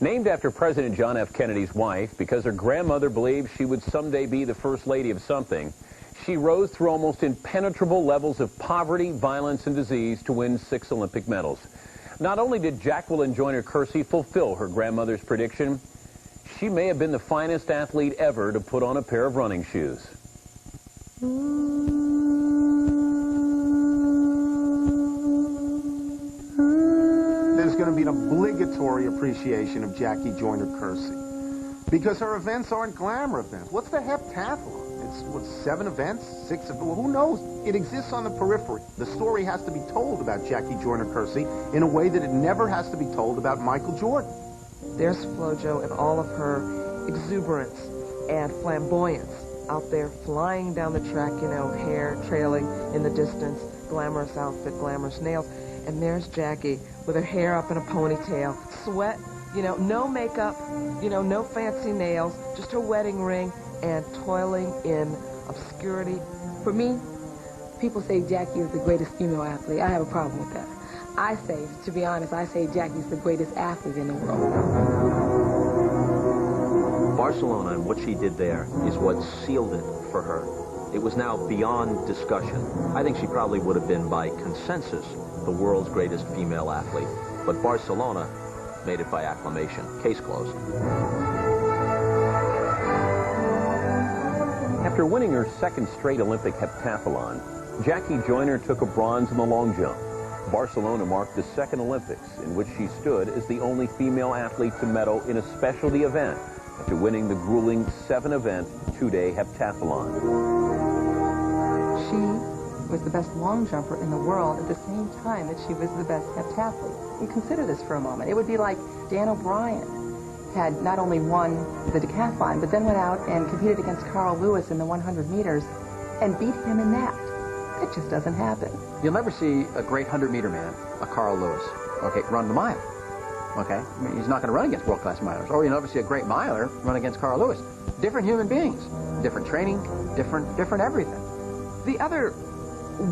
Named after President John F. Kennedy's wife because her grandmother believed she would someday be the first lady of something, she rose through almost impenetrable levels of poverty, violence, and disease to win 6 Olympic medals. Not only did Jacqueline Joyner Kersee fulfill her grandmother's prediction, she may have been the finest athlete ever to put on a pair of running shoes. There's going to be an obligatory appreciation of Jackie Joyner Kersee because her events aren't glamour events. What's the heptathlon? It's, what, 7 events? 6 events? Well, who knows? It exists on the periphery. The story has to be told about Jackie Joyner Kersee in a way that it never has to be told about Michael Jordan. There's FloJo in all of her exuberance and flamboyance out there flying down the track, you know, hair trailing in the distance, glamorous outfit, glamorous nails. And there's Jackie with her hair up in a ponytail, sweat, you know, no makeup, you know, no fancy nails, just her wedding ring, and toiling in obscurity. For me, people say Jackie is the greatest female athlete. I have a problem with that. I say, to be honest, I say Jackie's the greatest athlete in the world. Barcelona and what she did there is what sealed it for her. It was now beyond discussion. I think she probably would have been, by consensus, the world's greatest female athlete. But Barcelona made it by acclamation. Case closed. After winning her 2nd straight Olympic heptathlon, Jackie Joyner took a bronze in the long jump. Barcelona marked the 2nd Olympics in which she stood as the only female athlete to medal in a specialty event after winning the grueling 7-event, 2-day heptathlon. She was the best long jumper in the world at the same time that she was the best heptathlete. You consider this for a moment. It would be like Dan O'Brien had not only won the decathlon, but then went out and competed against Carl Lewis in the 100 meters and beat him in that. It just doesn't happen. You'll never see a great 100-meter man, a Carl Lewis, okay, run the mile. Okay? I mean, he's not going to run against world-class milers. Or you'll never see a great miler run against Carl Lewis. Different human beings, different training, different everything. The other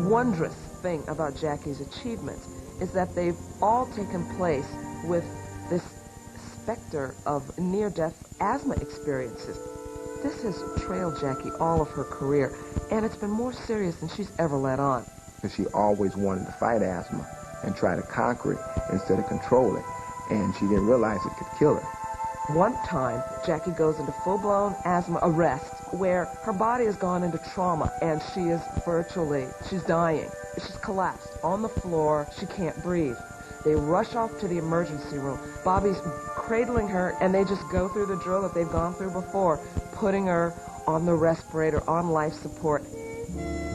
wondrous thing about Jackie's achievements is that they've all taken place with this specter of near-death asthma experiences. This has trailed Jackie all of her career, and it's been more serious than she's ever let on. She always wanted to fight asthma and try to conquer it instead of control it, and she didn't realize it could kill her. One time, Jackie goes into full-blown asthma arrest where her body has gone into trauma and she is she's dying. She's collapsed on the floor. She can't breathe. They rush off to the emergency room. Bobby's cradling her, and they just go through the drill that they've gone through before, putting her on the respirator, on life support.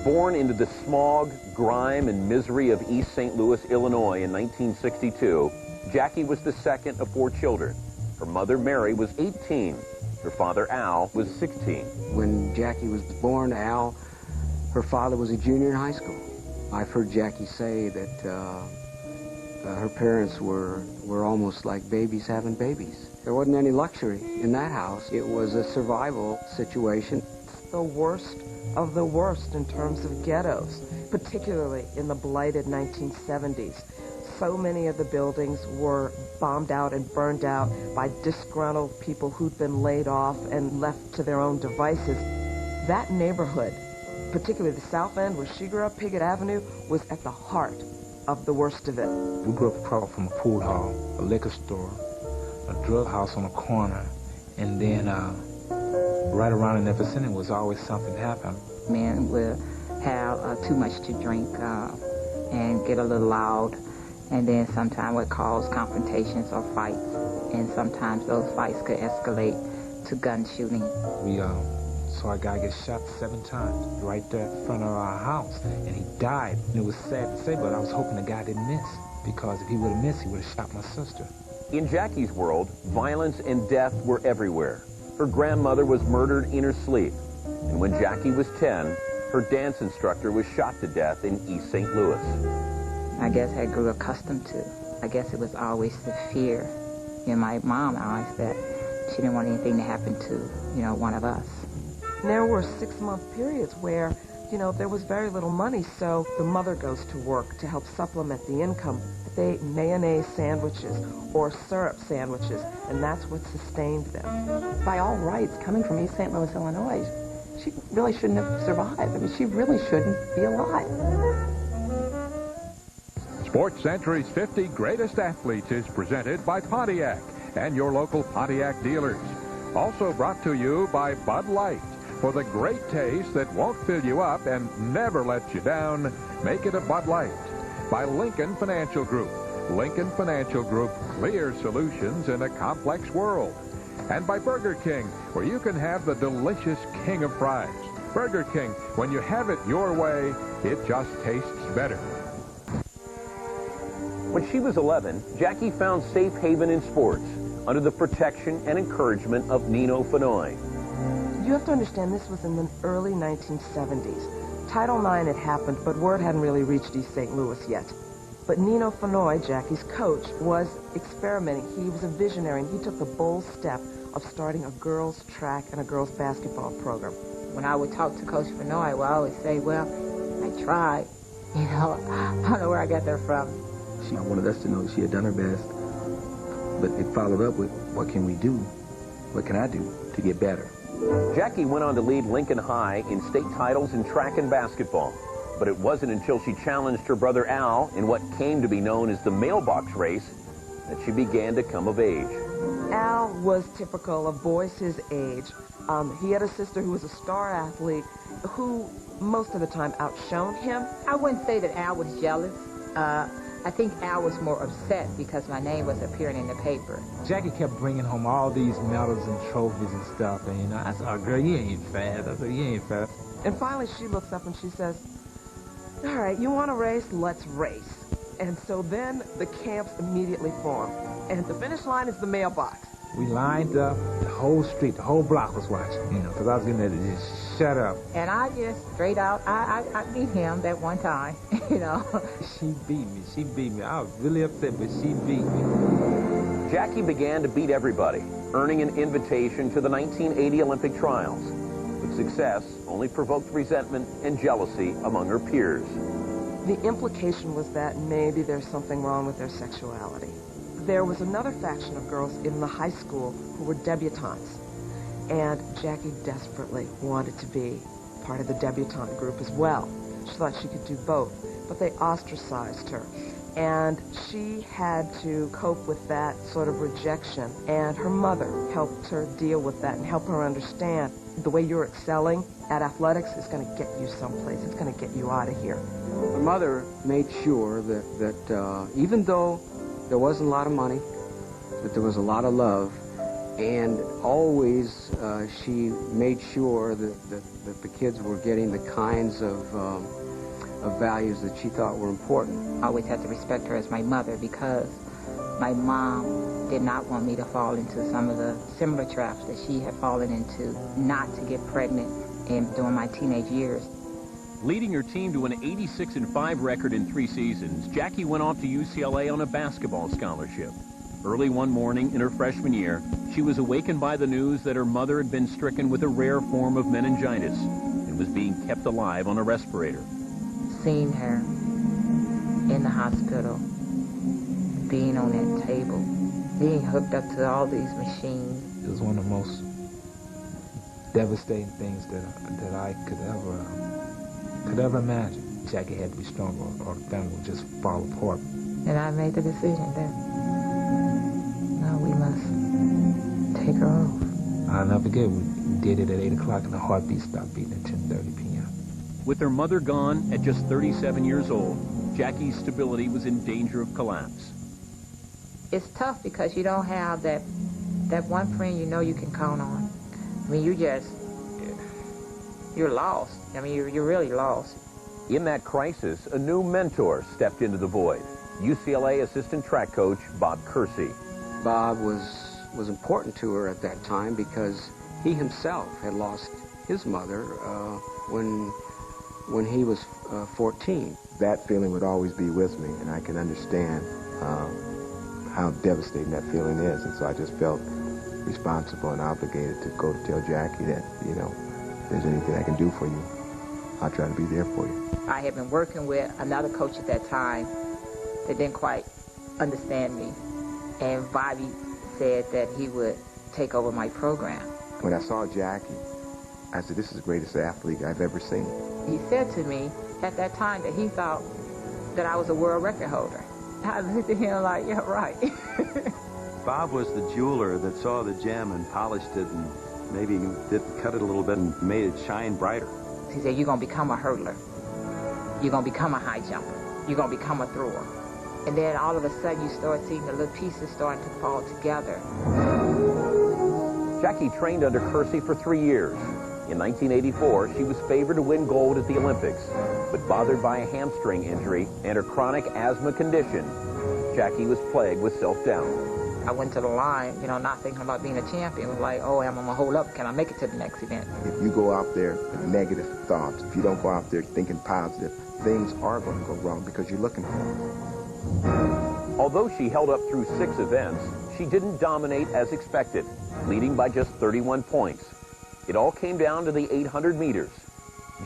Born into the smog, grime, and misery of East St. Louis, Illinois in 1962, Jackie was the 2nd of 4 children. Her mother, Mary, was 18. Her father, Al, was 16. When Jackie was born, Al, her father was a junior in high school. I've heard Jackie say that her parents were almost like babies having babies. There wasn't any luxury in that house. It was a survival situation. It's the worst of the worst in terms of ghettos, particularly in the blighted 1970s. So many of the buildings were bombed out and burned out by disgruntled people who'd been laid off and left to their own devices. That neighborhood, particularly the South End where she grew up, Piggott Avenue, was at the heart of the worst of it. We grew up across from a pool hall, a liquor store, a drug house on a corner, and then right around in that vicinity was always something happening. Men will have too much to drink and get a little loud, and then sometimes would cause confrontations or fights, and sometimes those fights could escalate to gun shooting. We saw a guy get shot 7 times right there in front of our house, and he died. And it was sad to say, but I was hoping the guy didn't miss, because if he would have missed, he would have shot my sister. In Jackie's world, violence and death were everywhere. Her grandmother was murdered in her sleep, and when Jackie was 10, her dance instructor was shot to death in East St. Louis. I guess I grew accustomed to. I guess it was always the fear in my mom's eyes that she didn't want anything to happen to, you know, one of us. There were 6-month periods where you know, there was very little money, so the mother goes to work to help supplement the income. They ate mayonnaise sandwiches or syrup sandwiches, and that's what sustained them. By all rights, coming from East St. Louis, Illinois, she really shouldn't have survived. I mean, she really shouldn't be alive. SportsCentury's 50 Greatest Athletes is presented by Pontiac and your local Pontiac dealers. Also brought to you by Bud Light. For the great taste that won't fill you up and never lets you down, make it a Bud Light. By Lincoln Financial Group. Lincoln Financial Group, clear solutions in a complex world. And by Burger King, where you can have the delicious king of fries. Burger King, when you have it your way, it just tastes better. When she was 11, Jackie found safe haven in sports under the protection and encouragement of Nino Fenoy. You have to understand this was in the early 1970s. Title IX had happened, but word hadn't really reached East St. Louis yet. But Nino Fenoy, Jackie's coach, was experimenting. He was a visionary, and he took the bold step of starting a girls' track and a girls' basketball program. When I would talk to Coach Fenoy, I would always say, well, I tried. You know, I don't know where I got that from. She wanted us to know she had done her best, but it followed up with, what can we do? What can I do to get better? Jackie went on to lead Lincoln High in state titles in track and basketball. But it wasn't until she challenged her brother Al in what came to be known as the mailbox race that she began to come of age. Al was typical of boys his age. He had a sister who was a star athlete who most of the time outshone him. I wouldn't say that Al was jealous. I think Al was more upset because my name was appearing in the paper. Jackie kept bringing home all these medals and trophies and stuff, and, you know, I said, girl, you ain't fast. I said, you ain't fast. And finally she looks up and she says, all right, you want to race? Let's race. And so then the camps immediately form. And the finish line is the mailbox. We lined up, the whole street, the whole block was watching, you know, because I was getting ready to just shut up. And I just, straight out, I beat him that one time, you know. She beat me. I was really upset, but she beat me. Jackie began to beat everybody, earning an invitation to the 1980 Olympic trials. But success only provoked resentment and jealousy among her peers. The implication was that maybe there's something wrong with their sexuality. There was another faction of girls in the high school who were debutantes, and Jackie desperately wanted to be part of the debutante group as well. She thought she could do both, but they ostracized her, and she had to cope with that sort of rejection, and her mother helped her deal with that and help her understand the way you're excelling at athletics is going to get you someplace. It's going to get you out of here. My mother made sure that even though there wasn't a lot of money, that there was a lot of love, and always she made sure that the kids were getting the kinds of values that she thought were important. I always had to respect her as my mother because my mom did not want me to fall into some of the similar traps that she had fallen into, not to get pregnant during my teenage years. Leading her team to an 86-5 record in 3 seasons, Jackie went off to UCLA on a basketball scholarship. Early one morning in her freshman year, she was awakened by the news that her mother had been stricken with a rare form of meningitis and was being kept alive on a respirator. Seeing her in the hospital, being on that table, being hooked up to all these machines. It was one of the most devastating things that I could ever imagine. Jackie had to be strong or the family would just fall apart. And I made the decision that, no, we must take her off. I'll never forget, we did it at 8 o'clock and the heartbeat stopped beating at 10:30 p.m. With her mother gone at just 37 years old, Jackie's stability was in danger of collapse. It's tough because you don't have that one friend you know you can count on. I mean, you're lost. I mean, you're really lost. In that crisis, a new mentor stepped into the void. UCLA assistant track coach Bob Kersee. Bob was important to her at that time because he himself had lost his mother when he was 14. That feeling would always be with me, and I can understand how devastating that feeling is. And so I just felt responsible and obligated to go to tell Jackie that, you know, if there's anything I can do for you, I'll try to be there for you. I had been working with another coach at that time that didn't quite understand me. And Bobby said that he would take over my program. When I saw Jackie, I said, this is the greatest athlete I've ever seen. He said to me at that time that he thought that I was a world record holder. I looked at him like, yeah, right. Bob was the jeweler that saw the gem and polished it and maybe cut it a little bit and made it shine brighter. He said, you're going to become a hurdler. You're going to become a high jumper. You're going to become a thrower. And then all of a sudden you start seeing the little pieces starting to fall together. Jackie trained under Kersee for 3 years. In 1984, she was favored to win gold at the Olympics, but bothered by a hamstring injury and her chronic asthma condition, Jackie was plagued with self-doubt. I went to the line, you know, not thinking about being a champion. It was like, oh, am I going to hold up? Can I make it to the next event? If you go out there with negative thoughts, if you don't go out there thinking positive, things are going to go wrong because you're looking for them. Although she held up through 6 events, she didn't dominate as expected, leading by just 31 points. It all came down to the 800 meters,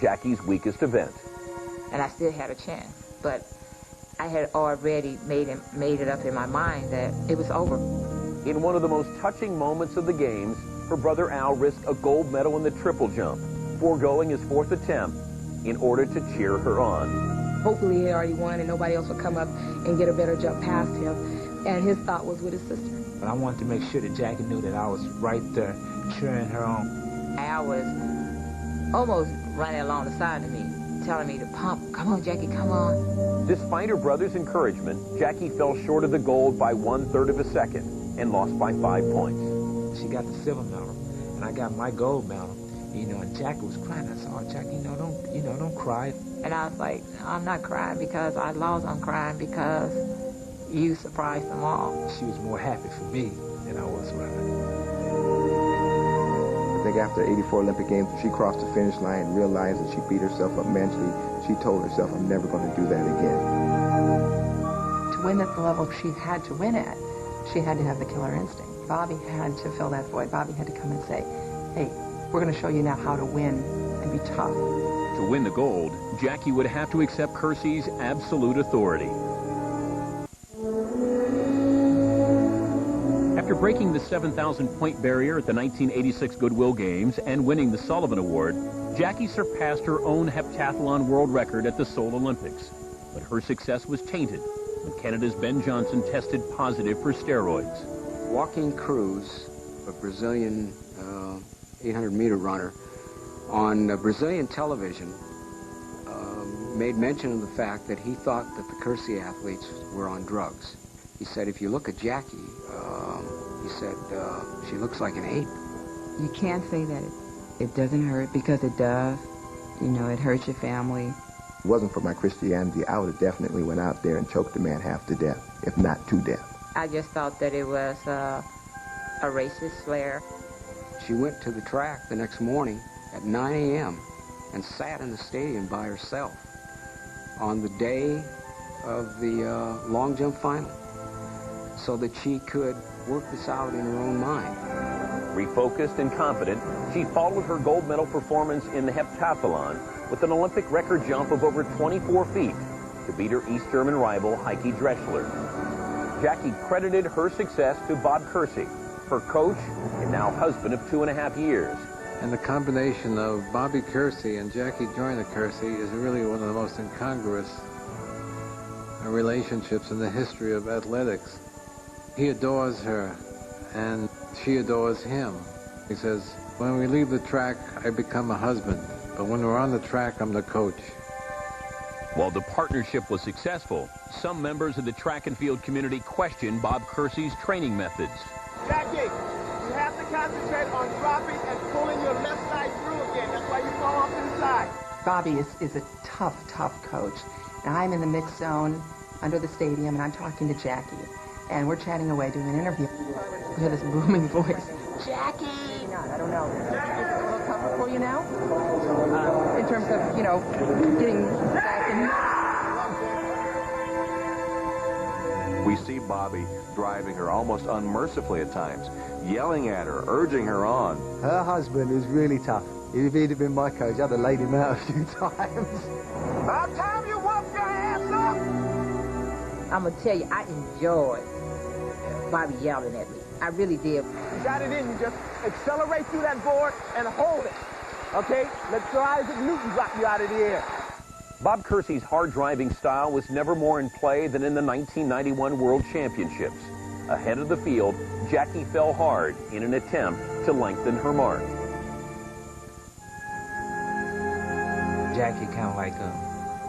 Jackie's weakest event. And I still had a chance, but I had already made it up in my mind that it was over. In one of the most touching moments of the Games, her brother Al risked a gold medal in the triple jump, foregoing his 4th attempt in order to cheer her on. Hopefully he already won and nobody else would come up and get a better jump past him. And his thought was with his sister. But I wanted to make sure that Jackie knew that I was right there cheering her on. Al was almost running along the side of me, telling me to pump. Come on, Jackie, come on. Despite her brother's encouragement, Jackie fell short of the gold by 1/3 of a second and lost by 5 points. She got the silver medal, and I got my gold medal. You know, and Jackie was crying. I said, oh, Jackie, don't cry. And I was like, I'm not crying because I lost. I'm crying because you surprised them all. She was more happy for me than I was for her. I think after the 84 Olympic Games, she crossed the finish line and realized that she beat herself up mentally. She told herself, I'm never going to do that again. To win at the level she had to win at, she had to have the killer instinct. Bobby had to fill that void. Bobby had to come and say, hey, we're going to show you now how to win and be tough. To win the gold, Jackie would have to accept Kersee's absolute authority. After breaking the 7,000-point barrier at the 1986 Goodwill Games and winning the Sullivan Award, Jackie surpassed her own heptathlon world record at the Seoul Olympics. But her success was tainted when Canada's Ben Johnson tested positive for steroids. Joaquin Cruz, a Brazilian 800-meter runner, on Brazilian television made mention of the fact that he thought that the Kersee athletes were on drugs. He said, if you look at Jackie, he said, she looks like an ape. You can't say that it doesn't hurt, because it does. You know, it hurts your family. If it wasn't for my Christianity, I would have definitely went out there and choked a man half to death, if not to death. I just thought that it was a racist slur. She went to the track the next morning at 9 a.m. and sat in the stadium by herself on the day of the long jump final so that she could work this out in her own mind. Refocused and confident, she followed her gold medal performance in the heptathlon with an Olympic record jump of over 24 feet to beat her East German rival Heike Drechsler. Jackie credited her success to Bob Kersee, her coach and now husband of 2.5 years. And the combination of Bobby Kersee and Jackie Joyner Kersee is really one of the most incongruous relationships in the history of athletics. He adores her, and she adores him. He says, when we leave the track, I become a husband, but when we're on the track, I'm the coach. While the partnership was successful, some members of the track and field community questioned Bob Kersee's training methods. Jackie, you have to concentrate on dropping and pulling your left side through again. That's why you fall off to the side. Bobby is a tough coach. And I'm in the mixed zone under the stadium, and I'm talking to Jackie. And we're chatting away, doing an interview. We hear this booming voice. Jackie! I don't know. Is it a little tougher for you now? In terms of, you know, getting back in. We see Bobby driving her almost unmercifully at times, yelling at her, urging her on. Her husband is really tough. If he'd have been my coach, I'd have laid him out a few times. About time you woke your ass up! I'm going to tell you, I enjoyed Bobby yelling at me. I really did. You got it in you. Just accelerate through that board and hold it. Okay? Let Sir Isaac Newton drop you out of the air. Bob Kersee's hard-driving style was never more in play than in the 1991 World Championships. Ahead of the field, Jackie fell hard in an attempt to lengthen her mark. Jackie kind of like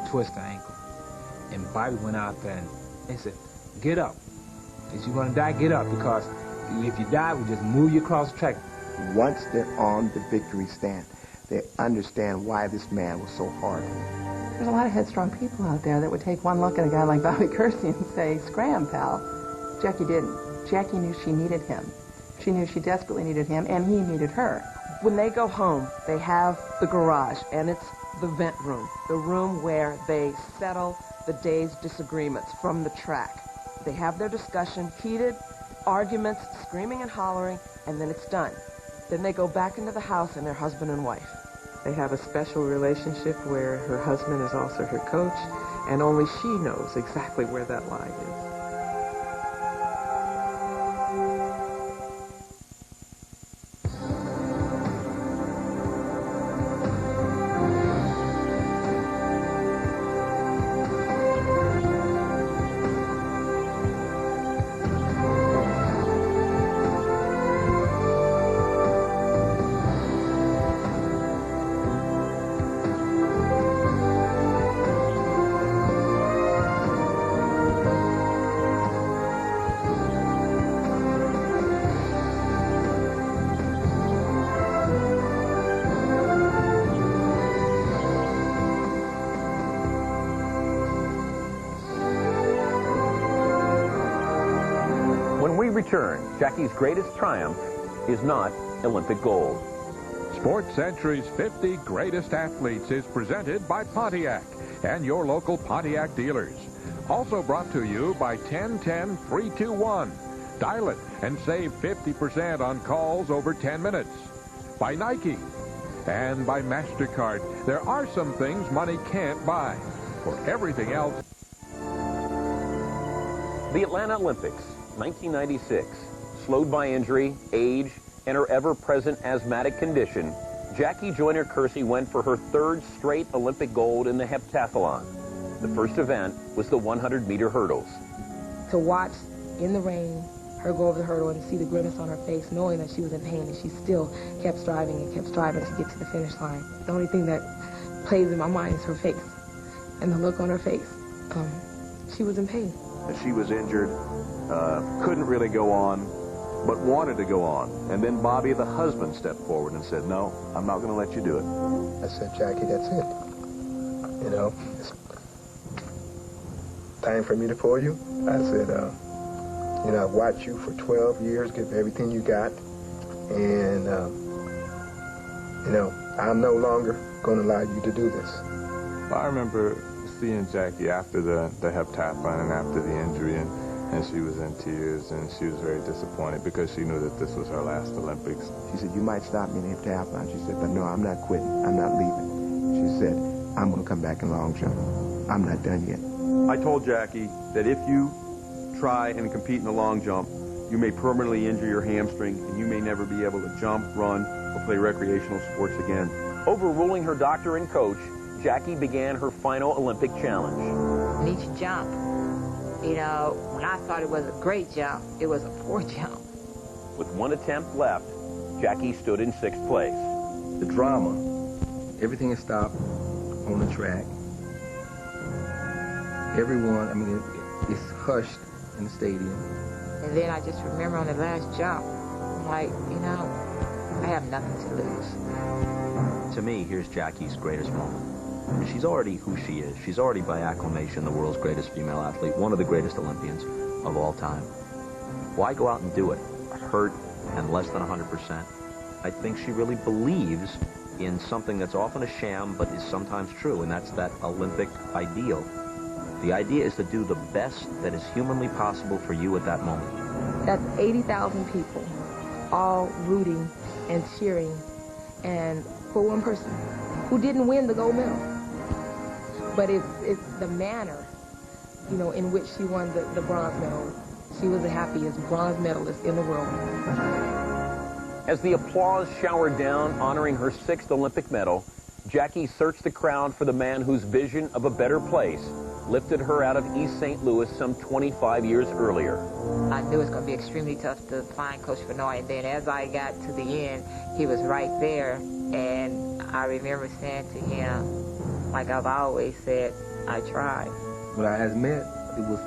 twist her ankle. And Bobby went out there and they said, get up. If you're going to die, get up, because if you die, we just move you across the track. Once they're on the victory stand, they understand why this man was so hard. There's a lot of headstrong people out there that would take one look at a guy like Bobby Kersee and say, scram, pal. Jackie didn't. Jackie knew she needed him. She knew she desperately needed him, and he needed her. When they go home, they have the garage, and it's the vent room, the room where they settle the day's disagreements from the track. They have their discussion, heated arguments, screaming and hollering, and then it's done. Then they go back into the house and they're husband and wife. They have a special relationship where her husband is also her coach, and only she knows exactly where that line is. Return, Jackie's greatest triumph is not Olympic gold. SportsCentury's 50 Greatest Athletes is presented by Pontiac and your local Pontiac dealers. Also brought to you by 10-10-321. Dial it and save 50% on calls over 10 minutes. By Nike and by MasterCard. There are some things money can't buy. For everything else. The Atlanta Olympics, 1996. Slowed by injury, age, and her ever-present asthmatic condition, Jackie Joyner Kersee went for her third straight Olympic gold in the heptathlon. The first event was the 100-meter hurdles. To watch in the rain her go over the hurdle and see the grimace on her face, knowing that she was in pain, and she still kept striving and kept striving to get to the finish line. The only thing that plays in my mind is her face and the look on her face. She was in pain. She was injured, couldn't really go on, but wanted to go on. And then Bobby, the husband, stepped forward and said, no, I'm not going to let you do it. I said, Jackie, that's it. You know, it's time for me to pull you. I said, you know, I've watched you for 12 years, give everything you got, and, you know, I'm no longer going to allow you to do this. I remember seeing Jackie after the heptathlon and after the injury, and she was in tears, and she was very disappointed because she knew that this was her last Olympics. She said, you might stop me in the heptathlon. She said, but no, I'm not quitting. I'm not leaving. She said, I'm going to come back in long jump. I'm not done yet. I told Jackie that if you try and compete in the long jump, you may permanently injure your hamstring, and you may never be able to jump, run, or play recreational sports again. Overruling her doctor and coach, Jackie began her final Olympic challenge. And each jump, you know, when I thought it was a great jump, it was a poor jump. With one attempt left, Jackie stood in 6th place. The drama, everything is stopped on the track. Everyone, I mean, it's hushed in the stadium. And then I just remember on the last jump, I'm like, you know, I have nothing to lose. To me, here's Jackie's greatest moment. She's already who she is. She's already, by acclamation, the world's greatest female athlete, one of the greatest Olympians of all time. Why go out and do it, hurt and less than 100%? I think she really believes in something that's often a sham, but is sometimes true, and that's that Olympic ideal. The idea is to do the best that is humanly possible for you at that moment. That's 80,000 people all rooting and cheering and for one person who didn't win the gold medal. But it's the manner, you know, in which she won the bronze medal. She was the happiest bronze medalist in the world. As the applause showered down honoring her 6th Olympic medal, Jackie searched the crowd for the man whose vision of a better place lifted her out of East St. Louis some 25 years earlier. I knew it was going to be extremely tough to find Coach Benoit, and then as I got to the end, he was right there, and I remember saying to him, like I've always said, I tried. When I had met, it was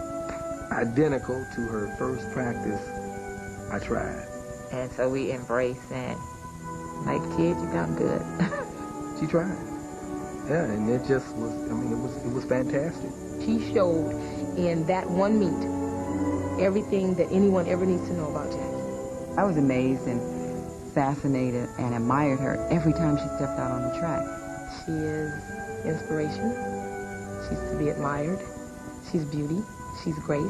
identical to her first practice. I tried. And so we embraced, and like, kid, you done good. She tried. Yeah, and it just was, I mean, it was fantastic. She showed in that one meet everything that anyone ever needs to know about Jackie. I was amazed and fascinated and admired her every time she stepped out on the track. She is inspiration. She's to be admired. She's beauty. She's grace.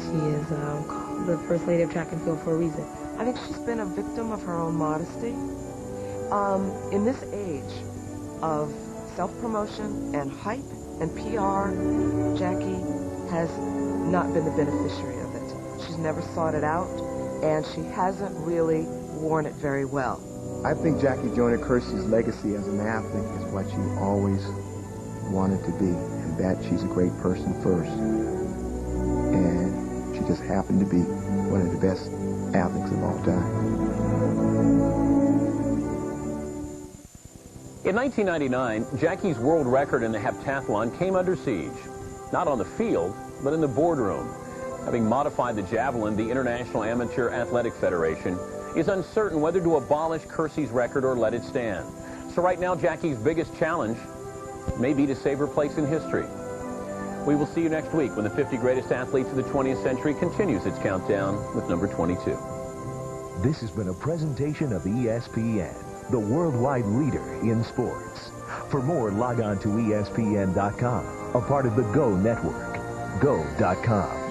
She is called the First Lady of Track and Field for a reason. I think she's been a victim of her own modesty. In this age of self-promotion and hype and PR, Jackie has not been the beneficiary of it. She's never sought it out, and she hasn't really worn it very well. I think Jackie Joyner Kersee's legacy as an athlete is what she always wanted to be, and that she's a great person first. And she just happened to be one of the best athletes of all time. In 1999, Jackie's world record in the heptathlon came under siege. Not on the field, but in the boardroom. Having modified the javelin, the International Amateur Athletic Federation is uncertain whether to abolish Kersee's record or let it stand. So right now, Jackie's biggest challenge may be to save her place in history. We will see you next week when the 50 greatest athletes of the 20th century continues its countdown with number 22. This has been a presentation of ESPN, the worldwide leader in sports. For more, log on to ESPN.com, a part of the Go Network. Go.com.